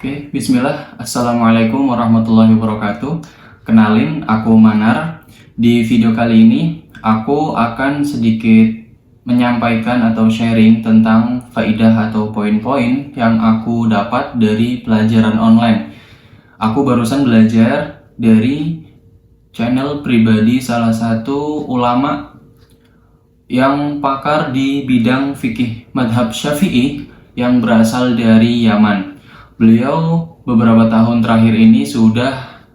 Oke, bismillah. Assalamualaikum warahmatullahi wabarakatuh. Kenalin, aku Manar. Di video kali ini, aku akan sedikit menyampaikan atau sharing tentang faidah atau poin-poin yang aku dapat dari pelajaran online. Aku barusan belajar dari channel pribadi salah satu ulama yang pakar di bidang fikih madhab Syafi'i yang berasal dari Yaman. Beliau beberapa tahun terakhir ini sudah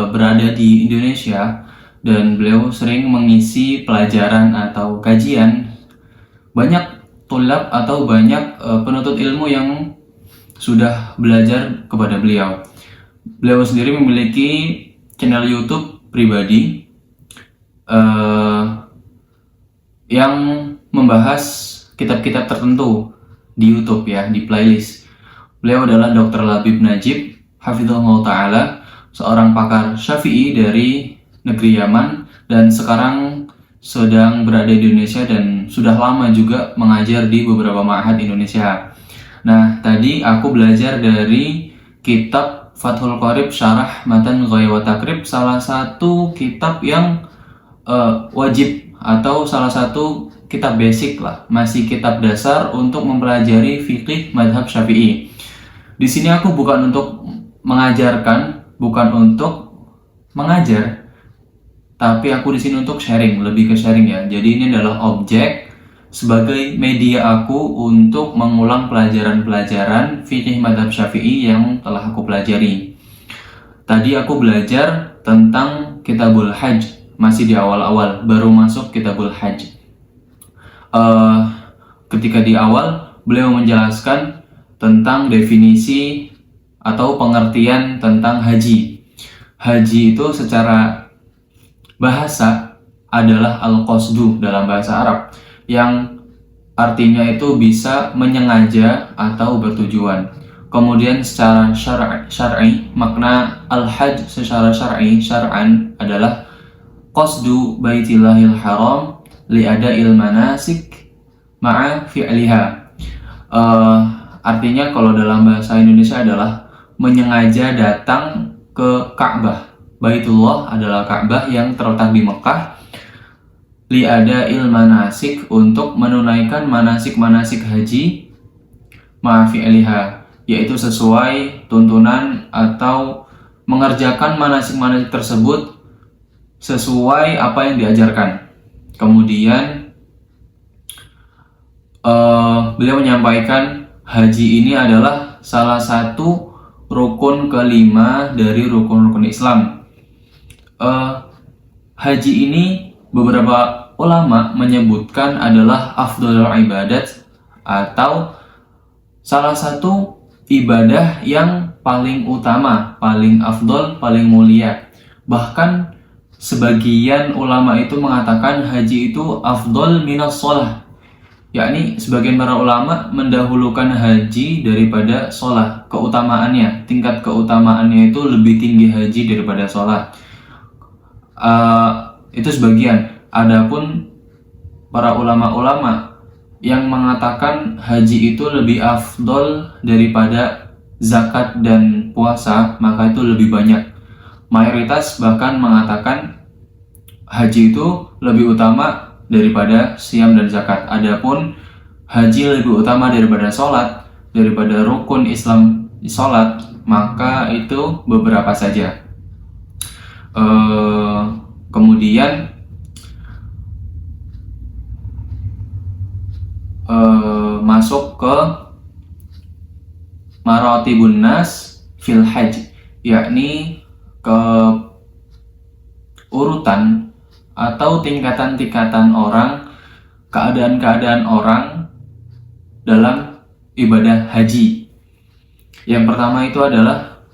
berada di Indonesia dan beliau sering mengisi pelajaran atau kajian. Banyak tulab atau banyak penuntut ilmu yang sudah belajar kepada beliau. Beliau sendiri memiliki channel YouTube pribadi yang membahas kitab-kitab tertentu di YouTube ya, di playlist. Beliau adalah Dr. Labib Najib, hafizahullah ta'ala, seorang pakar Syafi'i dari negeri Yaman dan sekarang sedang berada di Indonesia dan sudah lama juga mengajar di beberapa ma'had Indonesia. Nah, tadi aku belajar dari kitab Fathul Qorib Syarah Matan Ghaya wa Takrib, salah satu kitab yang wajib atau salah satu kitab basic lah, masih kitab dasar untuk mempelajari fikih madhab Syafi'i. Di sini aku bukan untuk mengajarkan, bukan untuk mengajar, tapi aku di sini untuk sharing, lebih ke sharing ya. Jadi ini adalah objek sebagai media aku untuk mengulang pelajaran-pelajaran fikih madhab Syafi'i yang telah aku pelajari. Tadi aku belajar tentang Kitabul Hajj, masih di awal-awal, baru masuk Kitabul Hajj. Ketika di awal beliau menjelaskan tentang definisi atau pengertian tentang haji. Haji itu secara bahasa adalah al-qasdu dalam bahasa Arab, yang artinya itu bisa menyengaja atau bertujuan. Kemudian secara syar'i, makna al-hajj secara syar'an adalah qasdu baitillahil haram li'ada'il manasik ma'a fi'liha. Artinya kalau dalam bahasa Indonesia adalah menyengaja datang ke Ka'bah. Baitullah adalah Ka'bah yang terletak di Mekah. Li'ada'il manasik, untuk menunaikan manasik-manasik haji ma'afi'liha, yaitu sesuai tuntunan atau mengerjakan manasik-manasik tersebut sesuai apa yang diajarkan. Kemudian beliau menyampaikan haji ini adalah salah satu rukun kelima dari rukun-rukun Islam. Haji ini beberapa ulama menyebutkan adalah afdhalul ibadat atau salah satu ibadah yang paling utama, paling afdol, paling mulia. Bahkan sebagian ulama itu mengatakan haji itu afdol minas sholah, yakni sebagian para ulama mendahulukan haji daripada sholat. Keutamaannya, tingkat keutamaannya itu lebih tinggi haji daripada sholat. Itu sebagian. Adapun para ulama-ulama yang mengatakan haji itu lebih afdol daripada zakat dan puasa, maka itu lebih banyak. Mayoritas bahkan mengatakan haji itu lebih utama daripada siam dan zakat. Adapun haji lebih utama daripada sholat, daripada rukun Islam sholat, maka itu beberapa saja. Kemudian masuk ke maratibun nas fil hajj, yakni ke urutan atau tingkatan-tingkatan orang, keadaan-keadaan orang dalam ibadah haji. Yang pertama itu adalah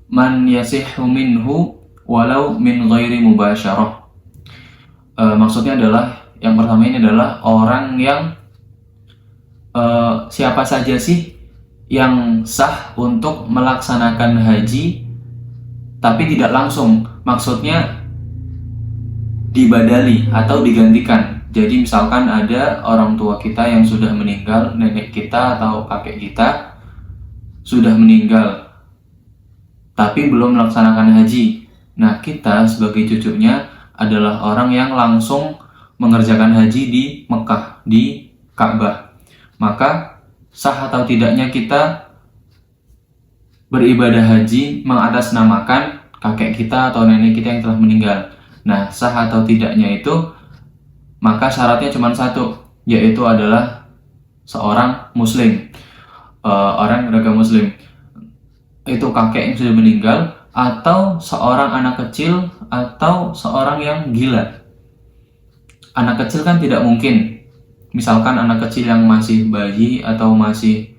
man yasihhu minhu walau min ghairi mubasyarah. Maksudnya adalah, yang pertama ini adalah orang yang siapa saja sih yang sah untuk melaksanakan haji tapi tidak langsung, maksudnya dibadali atau digantikan. Jadi misalkan ada orang tua kita yang sudah meninggal, nenek kita atau kakek kita sudah meninggal, tapi belum melaksanakan haji. Nah, kita sebagai cucunya adalah orang yang langsung mengerjakan haji di Mekah, di Ka'bah. Maka sah atau tidaknya kita beribadah haji mengatasnamakan kakek kita atau nenek kita yang telah meninggal. Nah, sah atau tidaknya itu maka syaratnya cuma satu, yaitu adalah seorang muslim, orang beragama muslim. Itu kakek yang sudah meninggal, atau seorang anak kecil, atau seorang yang gila. Anak kecil kan tidak mungkin. Misalkan anak kecil yang masih bayi atau masih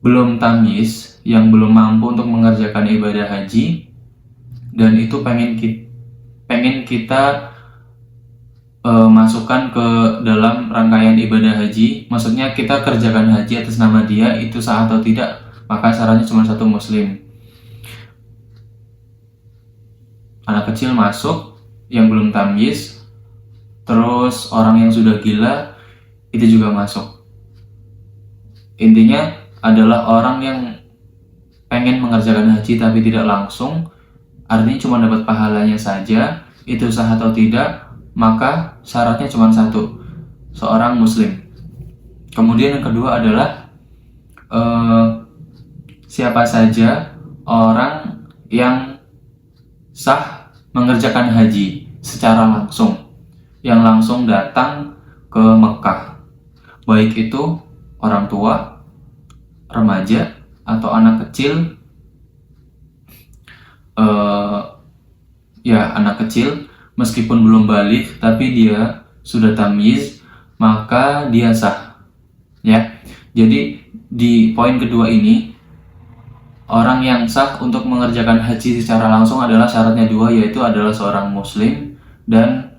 belum tamyiz, yang belum mampu untuk mengerjakan ibadah haji, dan itu pengen kita masukkan ke dalam rangkaian ibadah haji, maksudnya kita kerjakan haji atas nama dia, itu sah atau tidak, maka syaratnya cuma satu, muslim. Anak kecil masuk yang belum tamyiz, terus orang yang sudah gila itu juga masuk. Intinya adalah orang yang pengen mengerjakan haji tapi tidak langsung, artinya cuma dapat pahalanya saja, itu sah atau tidak, maka syaratnya cuma satu, seorang muslim. Kemudian yang kedua adalah siapa saja orang yang sah mengerjakan haji secara langsung, yang langsung datang ke Mekah, baik itu orang tua, remaja, atau anak kecil. Anak kecil meskipun belum balik tapi dia sudah tamyiz, maka dia sah. Ya, jadi di poin kedua ini, orang yang sah untuk mengerjakan haji secara langsung adalah syaratnya dua, yaitu adalah seorang muslim dan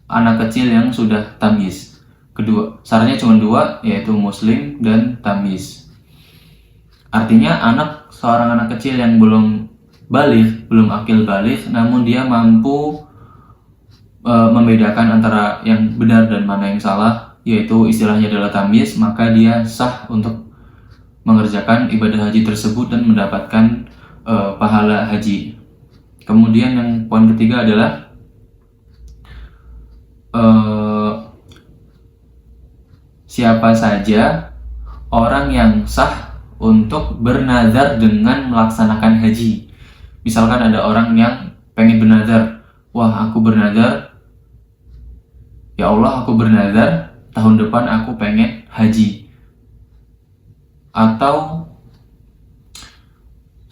anak kecil yang sudah tamyiz. Kedua, syaratnya cuma dua, yaitu muslim dan tamyiz. Artinya seorang anak kecil yang belum balik, belum akil balik, namun dia mampu membedakan antara yang benar dan mana yang salah, yaitu istilahnya adalah tamyiz, maka dia sah untuk mengerjakan ibadah haji tersebut dan mendapatkan pahala haji. Kemudian yang poin ketiga adalah siapa saja orang yang sah untuk bernazar dengan melaksanakan haji. Misalkan ada orang yang pengen bernazar, wah aku bernazar, ya Allah aku bernazar tahun depan aku pengen haji. Atau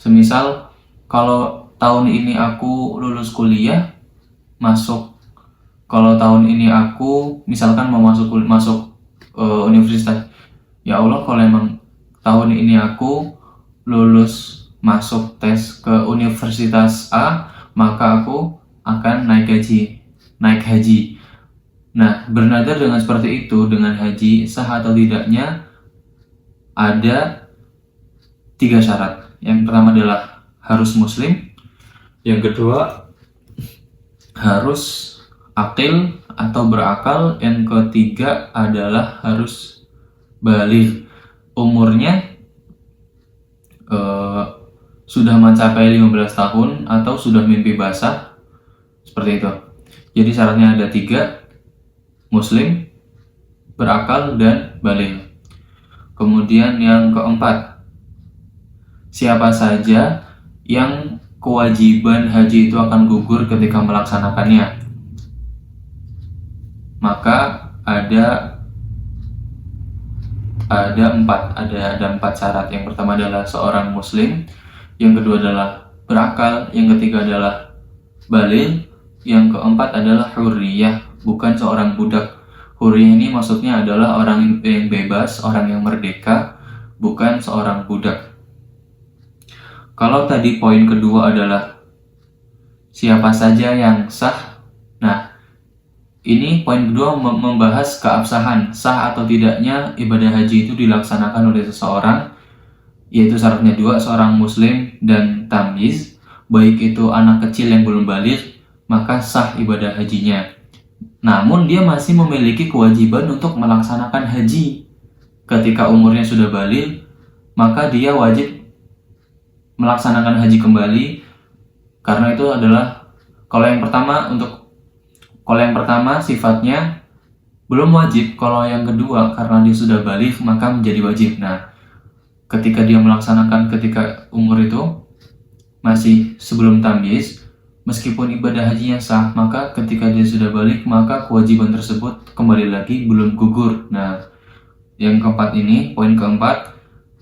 semisal kalau tahun ini aku lulus kuliah, kalau tahun ini aku misalkan mau masuk universitas, ya Allah kalau emang tahun ini aku lulus masuk tes ke universitas A, maka aku akan naik haji. Nah, bernazar dengan seperti itu, dengan haji, sah atau tidaknya ada 3 syarat. Yang pertama adalah harus muslim, yang kedua harus akil atau berakal, yang ketiga adalah harus baligh, umurnya sudah mencapai 15 tahun atau sudah mimpi basah, seperti itu. Jadi syaratnya ada 3, muslim, berakal, dan baligh. Kemudian yang keempat, siapa saja yang kewajiban haji itu akan gugur ketika melaksanakannya. Maka ada 4 syarat. Yang pertama adalah seorang muslim, yang kedua adalah berakal, yang ketiga adalah baligh, yang keempat adalah hurriyah, bukan seorang budak. Hurriyah ini maksudnya adalah orang yang bebas, orang yang merdeka, bukan seorang budak. Kalau tadi poin kedua adalah siapa saja yang sah, nah ini poin kedua membahas keabsahan, sah atau tidaknya ibadah haji itu dilaksanakan oleh seseorang, yaitu syaratnya 2, seorang muslim dan tamyiz, baik itu anak kecil yang belum baligh, maka sah ibadah hajinya. Namun dia masih memiliki kewajiban untuk melaksanakan haji. Ketika umurnya sudah baligh, maka dia wajib melaksanakan haji kembali, karena itu adalah kalau yang pertama sifatnya belum wajib, kalau yang kedua karena dia sudah balik maka menjadi wajib. Nah, ketika dia melaksanakan ketika umur itu masih sebelum tamyiz, meskipun ibadah hajinya sah, maka ketika dia sudah balik maka kewajiban tersebut kembali lagi belum gugur. Nah, yang keempat ini, poin keempat,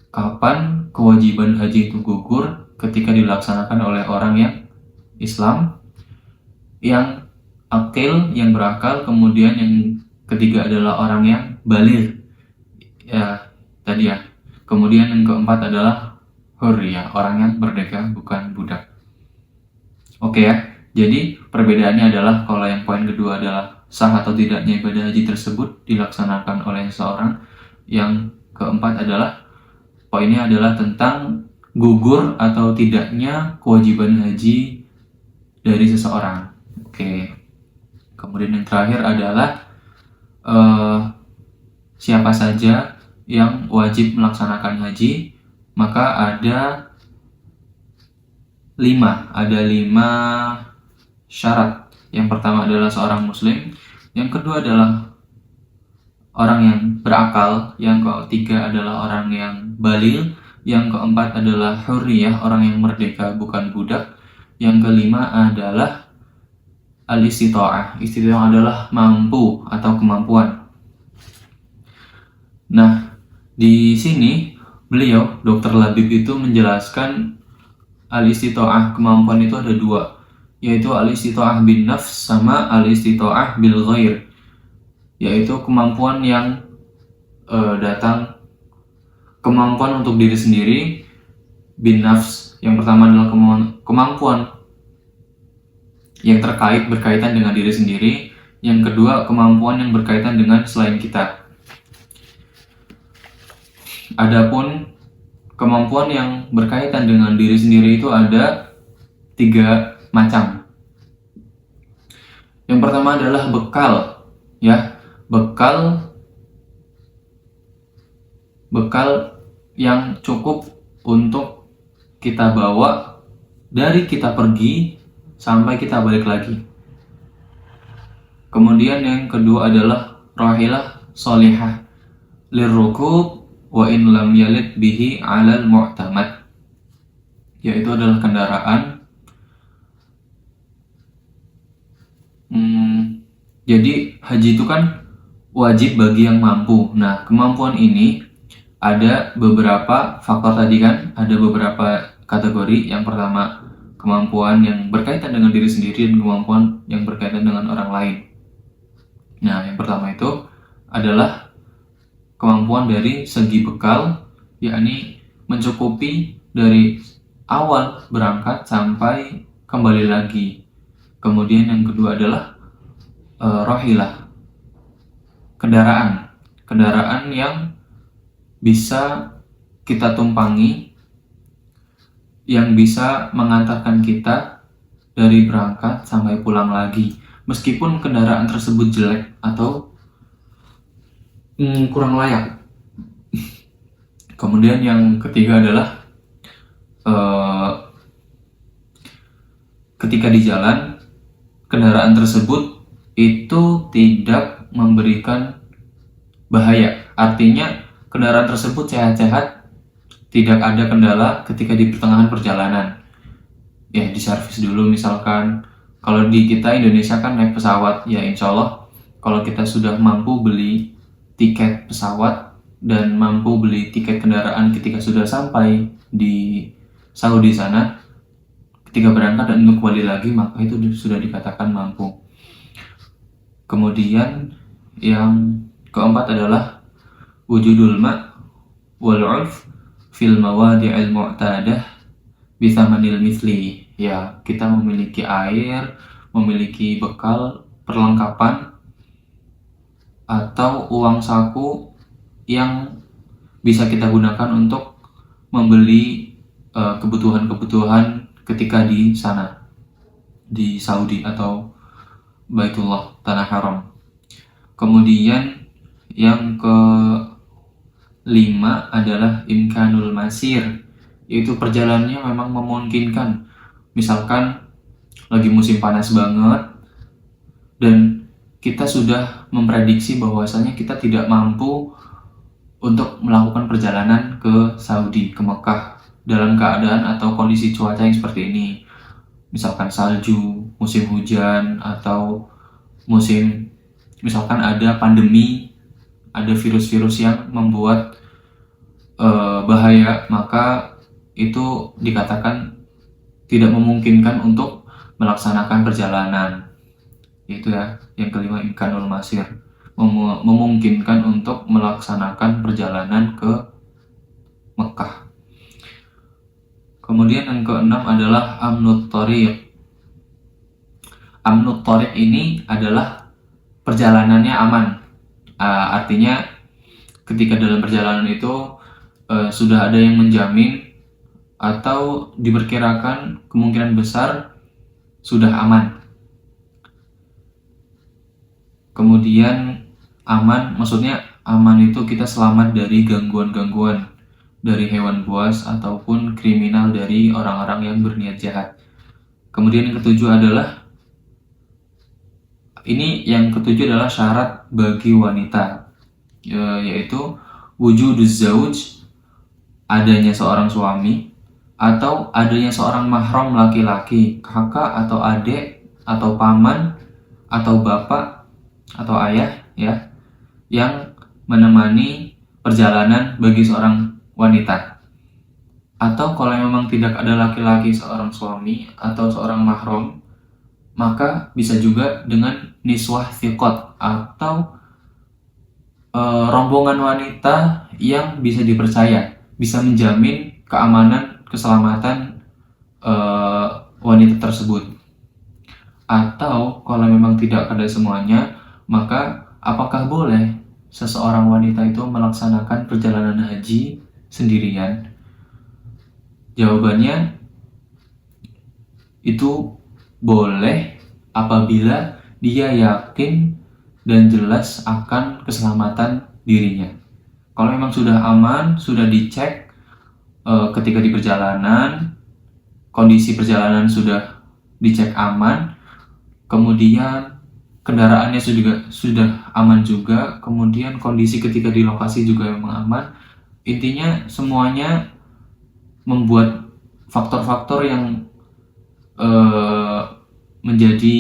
kapan kewajiban haji itu gugur? Ketika dilaksanakan oleh orang yang Islam, yang akil, yang berakal. Kemudian yang ketiga adalah orang yang baligh, ya tadi ya. Kemudian yang keempat adalah hurriyah, orang yang merdeka, bukan budak. Oke ya, jadi perbedaannya adalah kalau yang poin kedua adalah sah atau tidaknya ibadah haji tersebut dilaksanakan oleh seseorang. Yang keempat adalah poinnya adalah tentang gugur atau tidaknya kewajiban haji dari seseorang. Oke. Kemudian yang terakhir adalah siapa saja yang wajib melaksanakan haji. Maka ada 5 syarat. Yang pertama adalah seorang muslim, yang kedua adalah orang yang berakal, yang ketiga adalah orang yang baligh, yang keempat adalah hurriyah, orang yang merdeka, bukan budak, yang kelima adalah al-istita'ah. Istita'ah adalah mampu atau kemampuan. Nah, di sini beliau, Dr. Labib itu menjelaskan al-istita'ah, kemampuan itu ada 2, yaitu al-istita'ah bin nafs sama al-istita'ah bil ghair, yaitu kemampuan yang datang, kemampuan untuk diri sendiri, bin nafs. Yang pertama adalah kemampuan yang berkaitan dengan diri sendiri. Yang kedua, kemampuan yang berkaitan dengan selain kita. Adapun kemampuan yang berkaitan dengan diri sendiri itu ada 3 macam. Yang pertama adalah bekal, ya, bekal yang cukup untuk kita bawa dari kita pergi sampai kita balik lagi. Kemudian yang kedua adalah rahilah solihah lirrukub wa in lam yalid bihi alal mu'tamad, yaitu adalah kendaraan. Jadi haji itu kan wajib bagi yang mampu. Nah, kemampuan ini ada beberapa faktor tadi kan, ada beberapa kategori. Yang pertama, kemampuan yang berkaitan dengan diri sendiri dan kemampuan yang berkaitan dengan orang lain. Nah, yang pertama itu adalah kemampuan dari segi bekal, yakni mencukupi dari awal berangkat sampai kembali lagi. Kemudian yang kedua adalah rahilah, kendaraan yang bisa kita tumpangi, yang bisa mengantarkan kita dari berangkat sampai pulang lagi, meskipun kendaraan tersebut jelek atau kurang layak. Kemudian yang ketiga adalah ketika di jalan, kendaraan tersebut itu tidak memberikan bahaya. Artinya kendaraan tersebut sehat-sehat, tidak ada kendala ketika di pertengahan perjalanan. Ya, diservis dulu misalkan. Kalau di kita Indonesia kan naik pesawat, ya insya Allah kalau kita sudah mampu beli tiket pesawat dan mampu beli tiket kendaraan ketika sudah sampai di Saudi sana, ketika berangkat dan untuk kembali lagi, maka itu sudah dikatakan mampu. Kemudian yang keempat adalah wujudul ma' wal 'urf fil mawadi'il mu'tadah bithamanil mithli. Ya, kita memiliki air, memiliki bekal, perlengkapan atau uang saku yang bisa kita gunakan untuk membeli kebutuhan-kebutuhan ketika di sana, di Saudi atau Baitullah, Tanah Haram. Kemudian yang kelima adalah imkanul masir, yaitu perjalanannya memang memungkinkan. Misalkan lagi musim panas banget dan kita sudah memprediksi bahwasanya kita tidak mampu untuk melakukan perjalanan ke Saudi, ke Mekah dalam keadaan atau kondisi cuaca yang seperti ini. Misalkan salju, musim hujan, atau misalkan ada pandemi, ada virus-virus yang membuat bahaya, maka itu dikatakan tidak memungkinkan untuk melaksanakan perjalanan. Itu ya, yang kelima, imkanul masir, memungkinkan untuk melaksanakan perjalanan ke Mekah. Kemudian yang keenam adalah amnut thariq. Amnut thariq ini adalah perjalanannya aman. Artinya ketika dalam perjalanan itu sudah ada yang menjamin atau diperkirakan kemungkinan besar sudah aman. Kemudian aman, maksudnya aman itu kita selamat dari gangguan-gangguan dari hewan buas ataupun kriminal dari orang-orang yang berniat jahat. Kemudian yang ketujuh adalah syarat bagi wanita, yaitu wujuduz zauj, adanya seorang suami atau adanya seorang mahram laki-laki, kakak atau adik atau paman atau bapak atau ayah ya, yang menemani perjalanan bagi seorang wanita. Atau kalau memang tidak ada laki-laki seorang suami atau seorang mahram, maka bisa juga dengan niswah thiqat atau rombongan wanita yang bisa dipercaya, bisa menjamin keamanan, keselamatan wanita tersebut. Atau kalau memang tidak ada semuanya, maka apakah boleh seseorang wanita itu melaksanakan perjalanan haji sendirian? Jawabannya itu boleh apabila dia yakin dan jelas akan keselamatan dirinya. Kalau memang sudah aman, sudah dicek ketika di perjalanan, kondisi perjalanan sudah dicek aman, kemudian kendaraannya sudah aman juga, kemudian kondisi ketika di lokasi juga memang aman. Intinya semuanya membuat faktor-faktor yang menjadi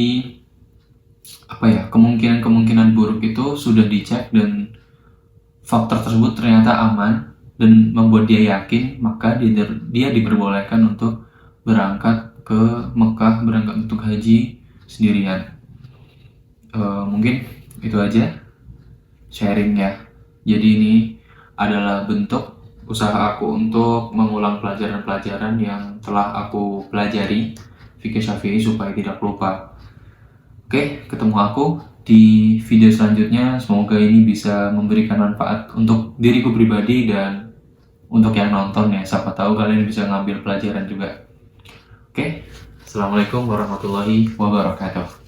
kemungkinan buruk itu sudah dicek dan faktor tersebut ternyata aman dan membuat dia yakin, maka dia diperbolehkan untuk berangkat ke Mekah, berangkat untuk haji sendirian. Mungkin itu aja sharing ya. Jadi ini adalah bentuk usaha aku untuk mengulang pelajaran-pelajaran yang telah aku pelajari fikih Syafi'i supaya tidak lupa. Oke, ketemu aku di video selanjutnya. Semoga ini bisa memberikan manfaat untuk diriku pribadi dan untuk yang nonton ya. Siapa tahu kalian bisa ngambil pelajaran juga. Oke, Assalamualaikum warahmatullahi wabarakatuh.